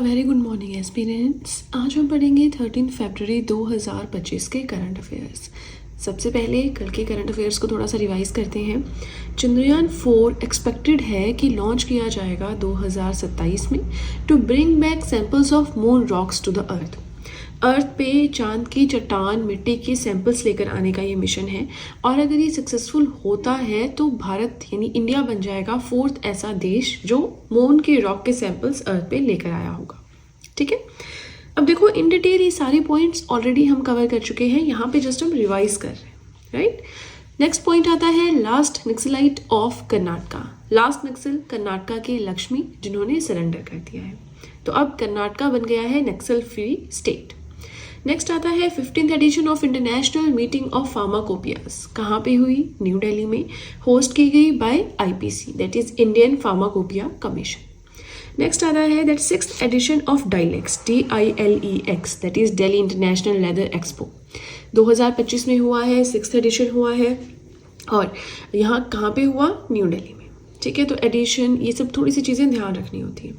Very good morning aspirants. आज हम पढ़ेंगे 13 फरवरी 2025 के करंट अफेयर्स। सबसे पहले कल के करंट अफेयर्स को थोड़ा सा रिवाइज करते हैं। चंद्रयान 4 एक्सपेक्टेड है कि लॉन्च किया जाएगा 2027 में to bring back samples of moon rocks to the earth पे चांद की चट्टान मिट्टी के सैंपल्स लेकर आने का ये मिशन है। और अगर ये सक्सेसफुल होता है तो भारत यानी इंडिया बन जाएगा 4th ऐसा देश जो मून के रॉक के सैंपल्स अर्थ पे लेकर आया होगा। ठीक है, अब देखो इन डिटेल ये सारे पॉइंट्स ऑलरेडी हम कवर कर चुके हैं, यहाँ पे जस्ट हम रिवाइज कर रहे हैं। राइट, नेक्स्ट पॉइंट आता है last Naxalite of Karnataka. Last Naxal Karnataka के लक्ष्मी जिन्होंने सरेंडर कर दिया है, तो अब कर्नाटका बन गया है नक्सल फ्री स्टेट। नेक्स्ट आता है 15th edition of international meeting of pharmacopoeias. कहाँ पे हुई? न्यू दिल्ली में, होस्ट की गई by IPC, that is Indian pharmacopoeia commission. Next आता है that 6th edition of Dilex, DILEX, that is Delhi international leather expo 2025 में हुआ है, 6th एडिशन हुआ है और यहाँ कहाँ पे हुआ? न्यू दिल्ली में। ठीक है, तो एडिशन ये सब थोड़ी सी चीज़ें ध्यान रखनी होती है।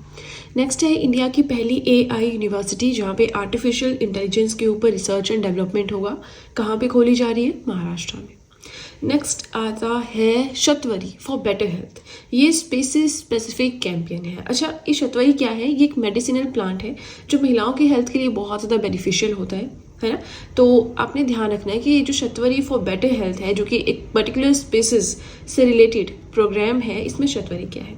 नेक्स्ट है इंडिया की पहली AI यूनिवर्सिटी जहाँ पे आर्टिफिशियल इंटेलिजेंस के ऊपर रिसर्च एंड डेवलपमेंट होगा। कहाँ पे खोली जा रही है? महाराष्ट्र में। नेक्स्ट आता है शतवरी फॉर बेटर हेल्थ। ये स्पेसिस स्पेसिफिक कैंपेन है। अच्छा, ये शतवरी क्या है? ये एक मेडिसिनल प्लांट है जो महिलाओं की हेल्थ के लिए बहुत ज़्यादा बेनिफिशियल होता है ना। तो आपने ध्यान रखना है कि ये जो शतवरी फॉर बेटर हेल्थ है, जो कि एक पर्टिकुलर स्पेसिस से रिलेटेड प्रोग्राम है, इसमें शतवरी क्या है।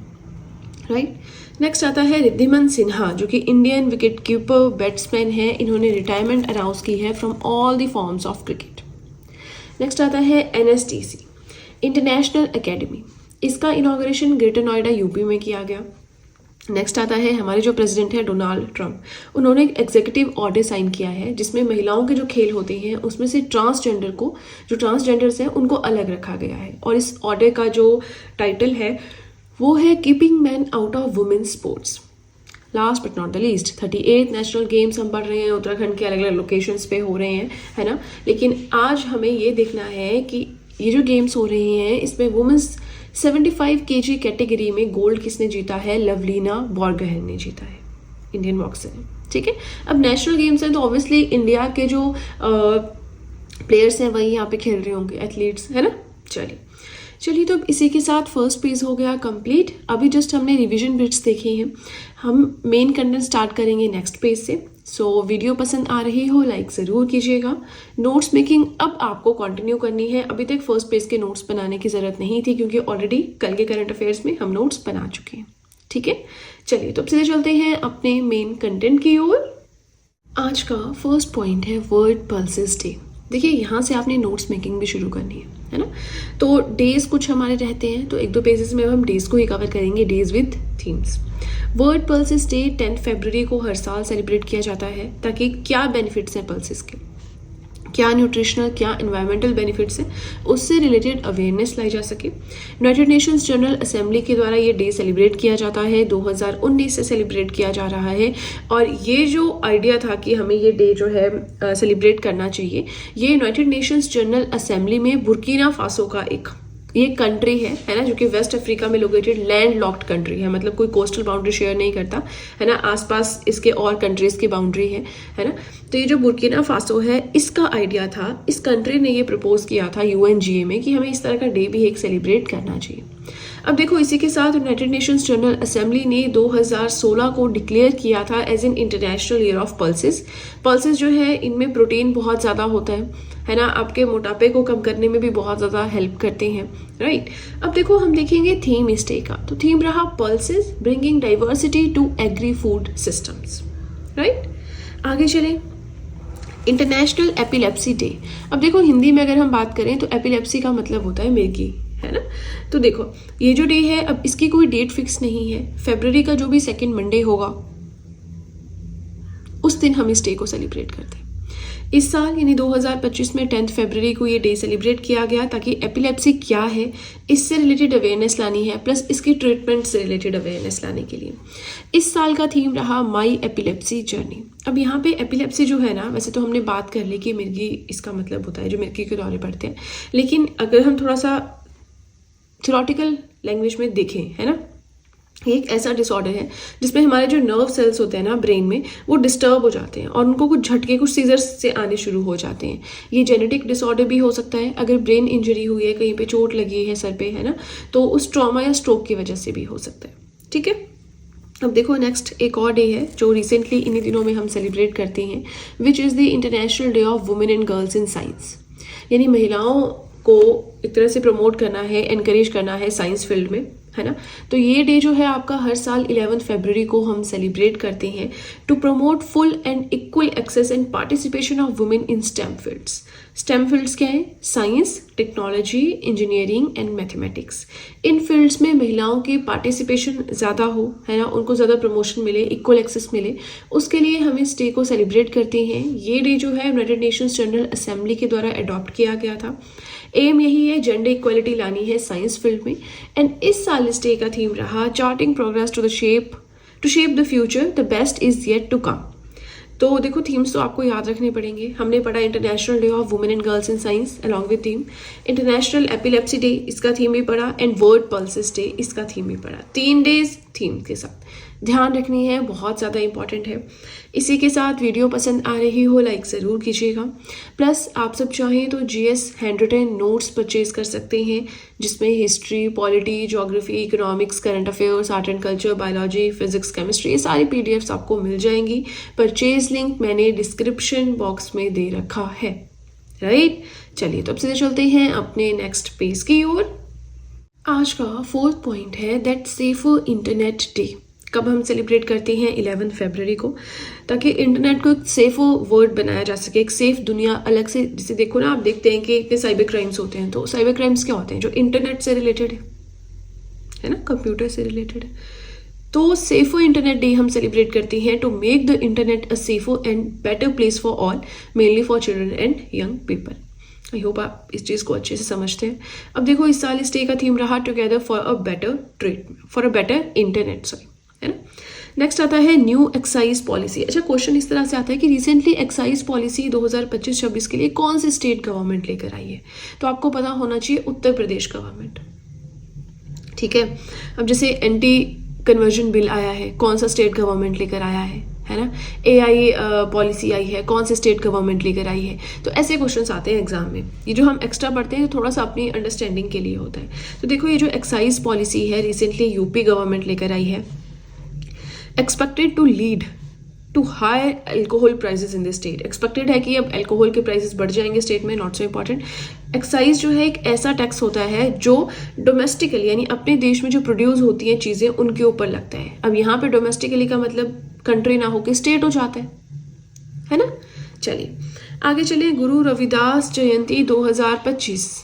राइट, नेक्स्ट आता है रिद्धिमान सिन्हा जो कि इंडियन विकेट कीपर बैट्समैन है। इन्होंने रिटायरमेंट अनाउंस की है from all the forms of cricket. Next आता है NSTC इंटरनेशनल एकेडमी। इसका इनॉग्रेशन ग्रेटर नोएडा यूपी में किया गया। नेक्स्ट आता है हमारे जो प्रेसिडेंट है डोनाल्ड ट्रंप, उन्होंने एक एग्जीक्यूटिव ऑर्डर साइन किया है जिसमें महिलाओं के जो खेल होते हैं उसमें से ट्रांसजेंडर्स हैं उनको अलग रखा गया है। और इस ऑर्डर का जो टाइटल है वो है keeping man out of women's sports. Last but not the least 38 national games हम पढ़ रहे हैं, उत्तराखंड के अलग अलग लोकेशंस पे हो रहे हैं, है ना। लेकिन आज हमें ये देखना है कि ये जो गेम्स हो रहे हैं इसमें वुमेन्स 75 kg कैटेगरी में गोल्ड किसने जीता है? लवलीना बोरगोहेन ने जीता है, इंडियन बॉक्सर है। ठीक है, अब नेशनल गेम्स हैं तो ऑब्वियसली इंडिया के जो प्लेयर्स हैं वही यहाँ पे खेल रहे होंगे, एथलीट्स, है ना। चलिए तो अब इसी के साथ फर्स्ट पेज हो गया कंप्लीट। अभी जस्ट हमने रिवीजन बिट्स देखे हैं, हम मेन कंटेंट स्टार्ट करेंगे नेक्स्ट पेज से। सो वीडियो पसंद आ रही हो लाइक ज़रूर कीजिएगा। नोट्स मेकिंग अब आपको कंटिन्यू करनी है। अभी तक फर्स्ट पेज के नोट्स बनाने की ज़रूरत नहीं थी क्योंकि ऑलरेडी कल के करंट अफेयर्स में हम नोट्स बना चुके हैं। ठीक है, चलिए तो अब सीधे चलते हैं अपने मेन कंटेंट की ओर। आज का फर्स्ट पॉइंट है वर्ल्ड पल्सेस डे। देखिए यहाँ से आपने नोट्स मेकिंग भी शुरू करनी है ना। तो डेज कुछ हमारे रहते हैं, तो 1-2 पेजेस में हम डेज को ही कवर करेंगे, days with themes. World pulses day 10 फरवरी को हर साल सेलिब्रेट किया जाता है ताकि क्या बेनिफिट्स हैं पल्सेस के, क्या न्यूट्रिशनल क्या एनवायरमेंटल बेनिफिट्स हैं, उससे रिलेटेड अवेयरनेस लाई जा सके। यूनाइटेड नेशंस जनरल असेंबली के द्वारा ये डे सेलिब्रेट किया जाता है, 2019 से सेलिब्रेट किया जा रहा है। और ये जो आइडिया था कि हमें ये डे जो है सेलिब्रेट करना चाहिए, ये यूनाइटेड नेशंस जनरल असेंबली में बुर्किना फासो का ये कंट्री है ना, जो कि वेस्ट अफ्रीका में लोकेटेड लैंड लॉक्ड कंट्री है, मतलब कोई कोस्टल बाउंड्री शेयर नहीं करता है ना, आसपास इसके और कंट्रीज की बाउंड्री है ना। तो ये जो बुर्किना फासो है, इसका आइडिया था, इस कंट्री ने ये प्रपोज किया था UNGA में कि हमें इस तरह का डे भी एक सेलिब्रेट करना चाहिए। अब देखो इसी के साथ यूनाइटेड नेशंस जनरल असेंबली ने 2016 को डिक्लेयर किया था as an international year of pulses. Pulses जो है इनमें प्रोटीन बहुत ज़्यादा होता है ना, आपके मोटापे को कम करने में भी बहुत ज़्यादा हेल्प करते हैं। राइट, अब देखो हम देखेंगे थीम इस डे का, तो थीम रहा pulses bringing diversity to agri food systems. Right, आगे चलें। International epilepsy day. अब देखो हिंदी में अगर हम बात करें तो एपिलेप्सी का मतलब होता है मिर्गी, है ना। तो देखो ये जो डे है, अब इसकी कोई डेट फिक्स नहीं है, फरवरी का जो भी 2nd मंडे होगा उस दिन हम इस डे को सेलिब्रेट करते हैं। इस साल यानी 2025 में 10 फरवरी को ये डे सेलिब्रेट किया गया ताकि एपिलेप्सी क्या है इससे रिलेटेड अवेयरनेस लानी है, प्लस इसकी ट्रीटमेंट से रिलेटेड अवेयरनेस लाने के लिए। इस साल का थीम रहा माई एपिलेप्सी जर्नी। अब यहाँ पे एपिलेप्सी जो है ना, वैसे तो हमने बात कर ली कि मिर्गी इसका मतलब होता है जो मिर्गी के दौरे पड़ते हैं, लेकिन अगर हम थोड़ा सा थ्योरेटिकल लैंग्वेज में देखें, है ना, ये एक ऐसा डिसऑर्डर है जिसमें हमारे जो नर्व सेल्स होते हैं ना ब्रेन में, वो डिस्टर्ब हो जाते हैं और उनको कुछ झटके, कुछ सीजर्स से आने शुरू हो जाते हैं। ये जेनेटिक डिसऑर्डर भी हो सकता है, अगर ब्रेन इंजरी हुई है, कहीं पे चोट लगी है सर पे, है ना, तो उस ट्रॉमा या स्ट्रोक की वजह से भी हो सकता है। ठीक है, अब देखो नेक्स्ट एक और डे है जो रिसेंटली इन्हीं दिनों में हम सेलिब्रेट करते हैं, which is the international day of women and girls in science. यानी महिलाओं को एक तरह से प्रमोट करना है, एनकरेज करना है साइंस फील्ड में, है ना। तो ये डे जो है आपका हर साल 11 फरवरी को हम सेलिब्रेट करते हैं to promote full and equal access and participation of women in STEM fields. STEM fields क्या है? Science, technology, engineering and mathematics. इन फील्ड्स में महिलाओं की पार्टिसिपेशन ज़्यादा हो, है ना, उनको ज़्यादा प्रमोशन मिले, इक्वल एक्सेस मिले, उसके लिए हम इस डे को सेलिब्रेट करते हैं। ये डे जो है यूनाइटेड नेशंस जनरल असेंबली के द्वारा अडॉप्ट किया गया था। एम यही है, जेंडर इक्वलिटी लानी है साइंस फील्ड में। एंड इस साल इस डे का थीम रहा charting progress to shape the future, the best is yet to come. तो देखो थीम्स तो आपको याद रखने पड़ेंगे। हमने पढ़ा international day of women and girls in science along with theme, international epilepsy day इसका थीम भी पढ़ा, एंड वर्ल्ड पल्सेस डे इसका थीम भी पढ़ा। 3 डेज थीम के साथ ध्यान रखनी है, बहुत ज़्यादा इंपॉर्टेंट है। इसी के साथ वीडियो पसंद आ रही हो लाइक ज़रूर कीजिएगा। प्लस आप सब चाहें तो GS हैंडरिटन नोट्स परचेज कर सकते हैं, जिसमें history, polity, geography, economics, current affairs, art and culture, biology, physics, chemistry, ये सारी PDFs आपको मिल जाएंगी। परचेज लिंक मैंने डिस्क्रिप्शन बॉक्स में दे रखा है, राइट। चलिए तो अब सीधे चलते हैं अपने नेक्स्ट पेज की ओर। आज का 4th पॉइंट है दैट सेफर इंटरनेट डे। कब हम सेलिब्रेट करते हैं? 11 फरवरी को, ताकि इंटरनेट को एक सेफ वर्ड बनाया जा सके, एक सेफ दुनिया अलग से। जैसे देखो ना, आप देखते हैं कि इतने साइबर क्राइम्स होते हैं, तो साइबर क्राइम्स क्या होते हैं? जो इंटरनेट से रिलेटेड है ना, कंप्यूटर से रिलेटेड है। तो सेफर इंटरनेट डे हम सेलिब्रेट करते हैं to make the internet a safer and better place for all, mainly for children and young people. I hope आप इस चीज़ को अच्छे से समझते हैं। अब देखो इस साल इस डे का थीम रहा together for a better internet, sorry, है ना। नेक्स्ट आता है न्यू एक्साइज पॉलिसी। अच्छा, क्वेश्चन इस तरह से आता है कि रिसेंटली एक्साइज पॉलिसी 2025-26 के लिए कौन सी स्टेट गवर्नमेंट लेकर आई है? तो आपको पता होना चाहिए उत्तर प्रदेश गवर्नमेंट। ठीक है, अब जैसे एंटी कन्वर्जन बिल आया है, कौन सा स्टेट गवर्नमेंट लेकर आया है ना। AI पॉलिसी आई है, कौन से स्टेट गवर्नमेंट लेकर आई है। तो ऐसे क्वेश्चंस आते हैं एग्जाम में। ये जो हम एक्स्ट्रा पढ़ते हैं थोड़ा सा अपनी अंडरस्टैंडिंग के लिए होता है। तो देखो ये जो एक्साइज पॉलिसी है रिसेंटली UP गवर्नमेंट लेकर आई है, expected to lead to high alcohol prices in the state. Expected है कि अब एल्कोहल के प्राइसेस बढ़ जाएंगे स्टेट में, नॉट सो इम्पॉर्टेंट। एक्साइज जो है एक ऐसा टैक्स होता है जो डोमेस्टिकली यानी अपने देश में जो प्रोड्यूस होती हैं चीज़ें उनके ऊपर लगता है। अब यहाँ पे डोमेस्टिकली का मतलब कंट्री ना होकर स्टेट हो जाता है ना। चलिए आगे चलिए। गुरु रविदास जयंती 2025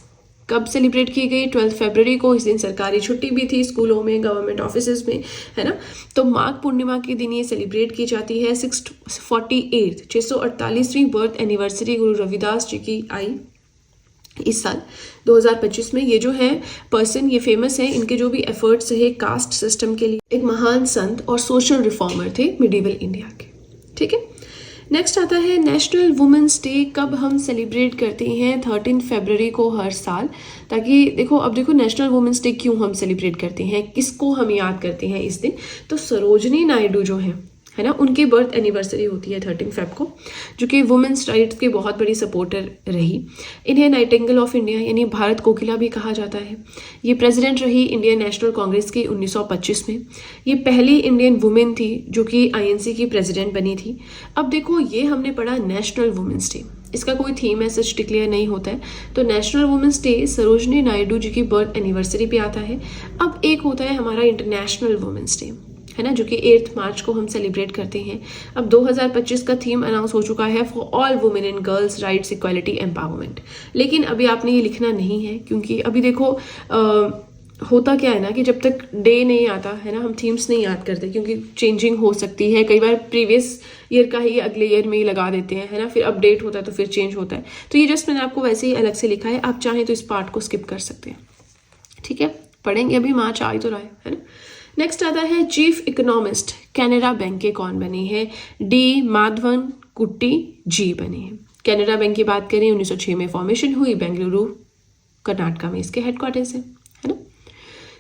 कब सेलिब्रेट की गई? 12 फरवरी को। इस दिन सरकारी छुट्टी भी थी स्कूलों में, गवर्नमेंट ऑफिसेज में, है ना। तो माघ पूर्णिमा के दिन ये सेलिब्रेट की जाती है। 648वीं बर्थ एनिवर्सरी गुरु रविदास जी की आई इस साल 2025 में। ये जो है पर्सन, ये फेमस है, इनके जो भी एफर्ट्स है कास्ट सिस्टम के लिए, एक महान संत और सोशल रिफॉर्मर थे मिडिवल इंडिया के। ठीक है, नेक्स्ट आता है नेशनल वुमेन्स डे। कब हम सेलिब्रेट करते हैं? 13 फरवरी को हर साल। ताकि देखो, अब देखो नेशनल वुमेन्स डे क्यों हम सेलिब्रेट करते हैं, किसको हम याद करते हैं इस दिन? तो सरोजनी नायडू जो है ना, उनकी बर्थ एनिवर्सरी होती है 13 फेब को, जो कि वुमेन्स राइट्स की बहुत बड़ी सपोर्टर रही। इन्हें नाइटिंगेल ऑफ इंडिया यानी भारत कोकिला भी कहा जाता है। ये प्रेसिडेंट रही इंडियन नेशनल कांग्रेस की 1925 में। ये पहली इंडियन वुमेन थी जो कि INC की प्रेसिडेंट बनी थी। अब देखो ये हमने पढ़ा नेशनल वुमेन्स डे, इसका कोई थीम है सच डिक्लेयर नहीं होता है। तो national women's day Sarojini Naidu ji की बर्थ एनिवर्सरी पे आता है। अब एक होता है हमारा इंटरनेशनल वुमेन्स डे, है ना, जो कि 8 मार्च को हम सेलिब्रेट करते हैं। अब 2025 का थीम अनाउंस हो चुका है for all women and girls rights equality empowerment. लेकिन अभी आपने ये लिखना नहीं है, क्योंकि अभी देखो होता क्या है ना कि जब तक डे नहीं आता है ना, हम थीम्स नहीं याद करते, क्योंकि चेंजिंग हो सकती है। कई बार प्रीवियस ईयर का ही अगले ईयर में ही लगा देते हैं, है ना, फिर अपडेट होता है तो फिर चेंज होता है। तो ये जस्ट मैंने आपको वैसे ही अलग से लिखा है, आप चाहें तो इस पार्ट को स्किप कर सकते हैं। ठीक है, पढ़ेंगे, अभी मार्च आ ही तो रहा है ना। नेक्स्ट आता है चीफ इकोनॉमिस्ट कैनरा बैंक के कौन बने हैं? D माधवन कुट्टी जी बने हैं। कैनरा बैंक की बात करें 1906 में फॉर्मेशन हुई, बेंगलुरु कर्नाटका में इसके हेडक्वार्टर्स है ना।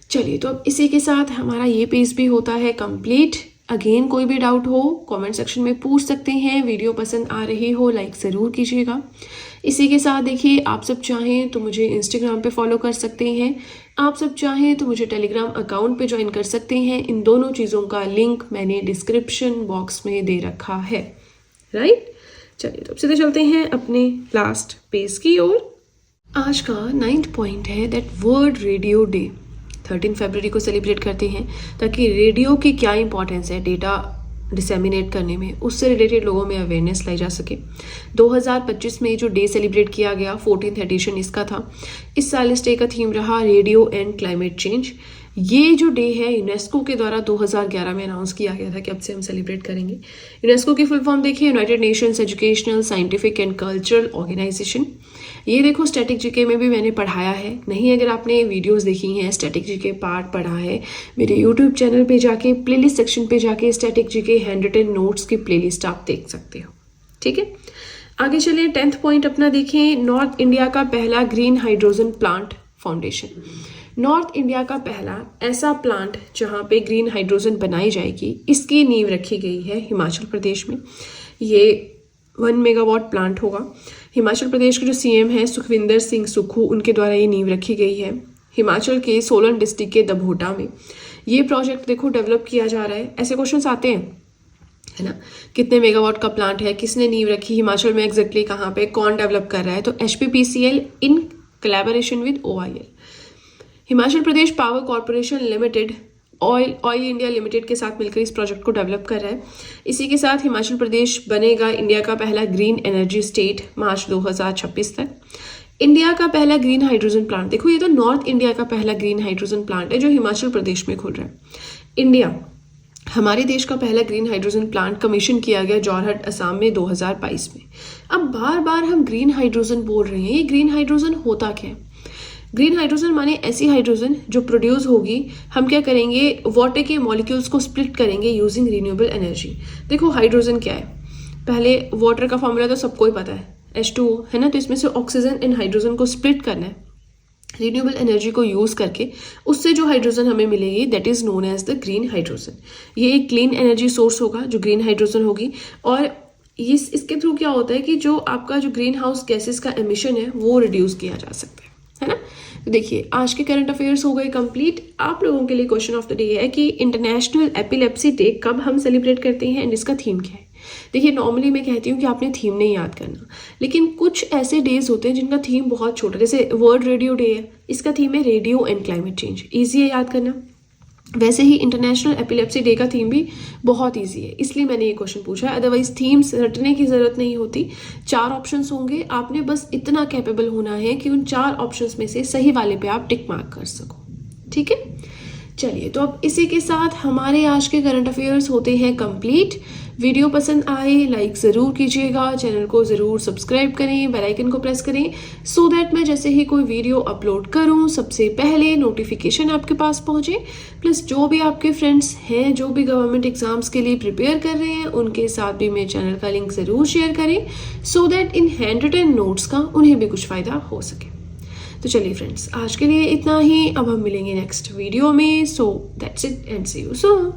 चलिए, तो अब इसी के साथ हमारा ये पेज भी होता है कंप्लीट। अगेन कोई भी डाउट हो कमेंट सेक्शन में पूछ सकते हैं। वीडियो पसंद आ रही हो लाइक ज़रूर कीजिएगा। इसी के साथ देखिए, आप सब चाहें तो मुझे इंस्टाग्राम पे फॉलो कर सकते हैं, आप सब चाहें तो मुझे टेलीग्राम अकाउंट पे ज्वाइन कर सकते हैं। इन दोनों चीज़ों का लिंक मैंने डिस्क्रिप्शन बॉक्स में दे रखा है, राइट। चलिए, तो अब सीधे चलते हैं अपने लास्ट पेज की ओर। आज का 9th पॉइंट है दैट वर्ल्ड रेडियो डे 13 फरवरी को सेलिब्रेट करते हैं, ताकि रेडियो की क्या इंपॉर्टेंस है डेटा डिसेमिनेट करने में, उससे रिलेटेड लोगों में अवेयरनेस लाई जा सके। 2025 में जो डे सेलिब्रेट किया गया 14th एडिशन इसका था। इस साल इस डे का थीम रहा रेडियो एंड क्लाइमेट चेंज। ये जो डे है यूनेस्को के द्वारा 2011 में अनाउंस किया गया था कि अब से हम सेलिब्रेट करेंगे। यूनेस्को की फुल फॉर्म देखिए, United Nations Educational Scientific and Cultural Organization. ये देखो स्टैटिक जीके में भी मैंने पढ़ाया है, नहीं अगर आपने वीडियोस देखी हैं स्टैटिक जीके पार्ट पढ़ा है, मेरे यूट्यूब चैनल पे जाके प्लेलिस्ट सेक्शन पे जाके static GK handwritten notes की प्लेलिस्ट आप देख सकते हो, ठीक है। आगे चलिए, 10th पॉइंट अपना देखें, नॉर्थ इंडिया का पहला green hydrogen plant foundation. North India का पहला ऐसा प्लांट जहाँ पे ग्रीन हाइड्रोजन बनाई जाएगी, इसकी नींव रखी गई है हिमाचल प्रदेश में। ये 1 मेगावाट प्लांट होगा। हिमाचल प्रदेश के जो सीएम हैं सुखविंदर सिंह सुक्खू, उनके द्वारा ये नींव रखी गई है हिमाचल के सोलन डिस्ट्रिक्ट के दभोटा में। ये प्रोजेक्ट देखो डेवलप किया जा रहा है। ऐसे क्वेश्चंस आते हैं, है ना, कितने मेगावाट का प्लांट है, किसने नींव रखी, हिमाचल में एग्जैक्टली कहाँ पे, कौन डेवलप कर रहा है, तो HPPCL in collaboration with OIL, Himachal Pradesh power corporation limited, oil India limited के साथ मिलकर इस प्रोजेक्ट को डेवलप कर रहा है। इसी के साथ हिमाचल प्रदेश बनेगा इंडिया का पहला ग्रीन एनर्जी स्टेट मार्च 2026 तक। इंडिया का पहला ग्रीन हाइड्रोजन प्लांट, देखो ये तो नॉर्थ इंडिया का पहला ग्रीन हाइड्रोजन प्लांट है जो हिमाचल प्रदेश में खुल रहा है। इंडिया, हमारे देश का पहला ग्रीन हाइड्रोजन प्लांट कमीशन किया गया जोरहट असम में 2022 में। अब बार बार हम ग्रीन हाइड्रोजन बोल रहे हैं, ये ग्रीन हाइड्रोजन होता क्या है? ग्रीन हाइड्रोजन माने ऐसी हाइड्रोजन जो प्रोड्यूस होगी, हम क्या करेंगे, वाटर के मॉलिक्यूल्स को स्प्लिट करेंगे यूजिंग रिन्यूएबल एनर्जी। देखो हाइड्रोजन क्या है, पहले वाटर का फॉर्मूला तो सबको ही पता है, H2O, है ना, तो इसमें से ऑक्सीजन एंड हाइड्रोजन को स्प्लिट करना है रिन्यूएबल एनर्जी को यूज करके, उससे जो हाइड्रोजन हमें मिलेगी that is known as the green hydrogen. ये एक क्लीन एनर्जी सोर्स होगा जो ग्रीन हाइड्रोजन होगी, और इसके थ्रू क्या होता है कि जो आपका जो ग्रीन हाउस गैसेस का एमिशन है वो रिड्यूस किया जा सकता है ना। तो देखिए, आज के करंट अफेयर्स हो गए कंप्लीट। आप लोगों के लिए क्वेश्चन ऑफ द डे है कि इंटरनेशनल एपिलेप्सी डे कब हम सेलिब्रेट करते हैं एंड इसका थीम क्या है। देखिए, नॉर्मली मैं कहती हूँ कि आपने थीम नहीं याद करना, लेकिन कुछ ऐसे डेज होते हैं जिनका थीम बहुत छोटा, जैसे वर्ल्ड रेडियो डे है, इसका थीम है radio and climate change, easy है याद करना। वैसे ही इंटरनेशनल एपिलेप्सी डे का थीम भी बहुत इजी है, इसलिए मैंने ये क्वेश्चन पूछा है। अदरवाइज थीम्स रटने की जरूरत नहीं होती, 4 ऑप्शंस होंगे, आपने बस इतना कैपेबल होना है कि उन 4 ऑप्शंस में से सही वाले पे आप टिक मार्क कर सको, ठीक है। चलिए, तो अब इसी के साथ हमारे आज के करंट अफेयर्स होते हैं कंप्लीट। वीडियो पसंद आए लाइक ज़रूर कीजिएगा, चैनल को ज़रूर सब्सक्राइब करें, बेल आइकन को प्रेस करें सो दैट मैं जैसे ही कोई वीडियो अपलोड करूं सबसे पहले नोटिफिकेशन आपके पास पहुंचे। प्लस जो भी आपके फ्रेंड्स हैं जो भी गवर्नमेंट एग्जाम्स के लिए प्रिपेयर कर रहे हैं, उनके साथ भी मेरे चैनल का लिंक ज़रूर शेयर करें सो दैट इन हैंड रिटन नोट्स का उन्हें भी कुछ फ़ायदा हो सके। तो चलिए फ्रेंड्स, आज के लिए इतना ही। अब हम मिलेंगे नेक्स्ट वीडियो में। So that's it and see you soon.